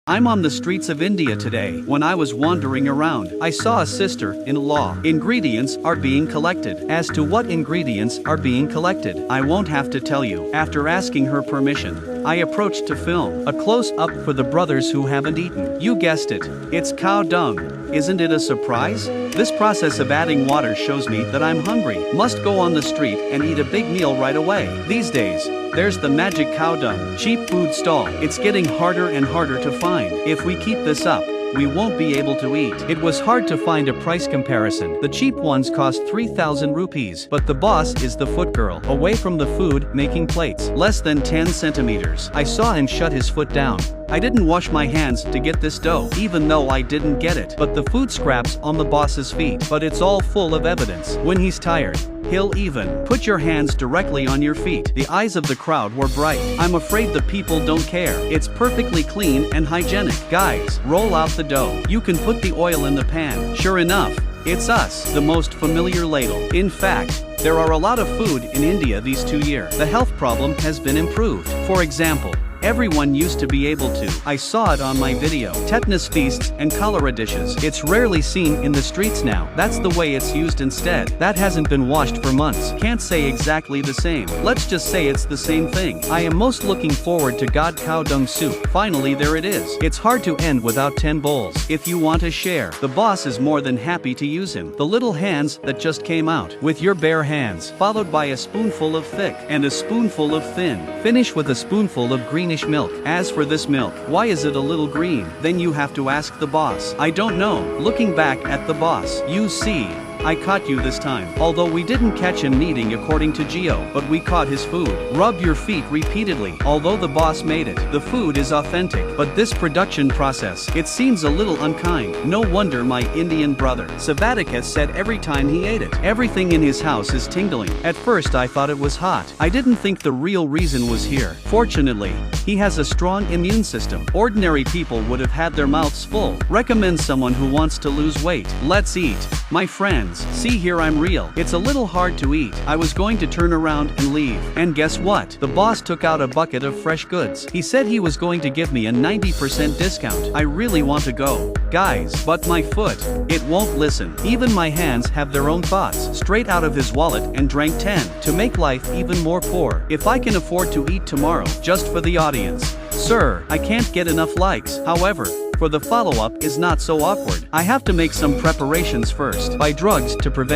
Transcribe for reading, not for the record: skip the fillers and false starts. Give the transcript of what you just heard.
I'm on the streets of India today. When I was wandering around, I saw a sister-in-law. Ingredients are being collected. As to what ingredients are being collected, I won't have to tell you. After asking her permission, I approached to film a close-up for the brothers who haven't eaten. You guessed it, it's cow dung. Isn't it a surprise? This process of adding water shows me that I'm hungry. Must go on the street and eat a big meal right away. These days, there's the magic cow dung cheap food stall. It's getting harder and harder to find. If we keep this up, we won't be able to eat. It was hard to find a price comparison. The cheap ones cost 3,000 rupees, but the boss is the foot girl. Away from the food, making plates. Less than 10 centimeters. I saw him shut his foot down. I didn't wash my hands to get this dough, even though I didn't get it. But the food scraps on the boss's feet. But it's all full of evidence. When he's tired, he'll even put your hands directly on your feet. The eyes of the crowd were bright. I'm afraid the people don't care. It's perfectly clean and hygienic. Guys, roll out the dough. You can put the oil in the pan. Sure enough, it's us, the most familiar ladle. In fact, there are a lot of food in India these 2 years. The health problem has been improved. For example, everyone used to be able to. I saw it on my video. Tetanus feasts and cholera dishes. It's rarely seen in the streets now. That's the way it's used instead. That hasn't been washed for months. Can't say exactly the same. Let's just say it's the same thing. I am most looking forward to God cow dung soup. Finally, there it is. It's hard to end without 10 bowls. If you want to share, the boss is more than happy to use him. The little hands that just came out. With your bare hands, followed by a spoonful of thick and a spoonful of thin. Finish with a spoonful of greenish milk. As for this milk, why is it a little green? Then you have to ask the boss. I don't know. Looking back at the boss, you see, I caught you this time. Although we didn't catch him kneading according to Geo, but we caught his food. Rub your feet repeatedly. Although the boss made it, the food is authentic. But this production process, it seems a little unkind. No wonder my Indian brother, Savatik, has said every time he ate it, everything in his house is tingling. At first I thought it was hot. I didn't think the real reason was here. Fortunately, he has a strong immune system. Ordinary people would have had their mouths full. Recommend someone who wants to lose weight. Let's eat. My friends, see here, I'm real. It's a little hard to eat. I was going to turn around and leave. And guess what? The boss took out a bucket of fresh goods. He said he was going to give me a 90% discount. I really want to go, guys, but my foot, it won't listen. Even my hands have their own thoughts. Straight out of his wallet and drank 10 to make life even more poor. If I can afford to eat tomorrow, just for the audience. Sir, I can't get enough likes. However, for the follow-up is not so awkward. I have to make some preparations first. Buy drugs to prevent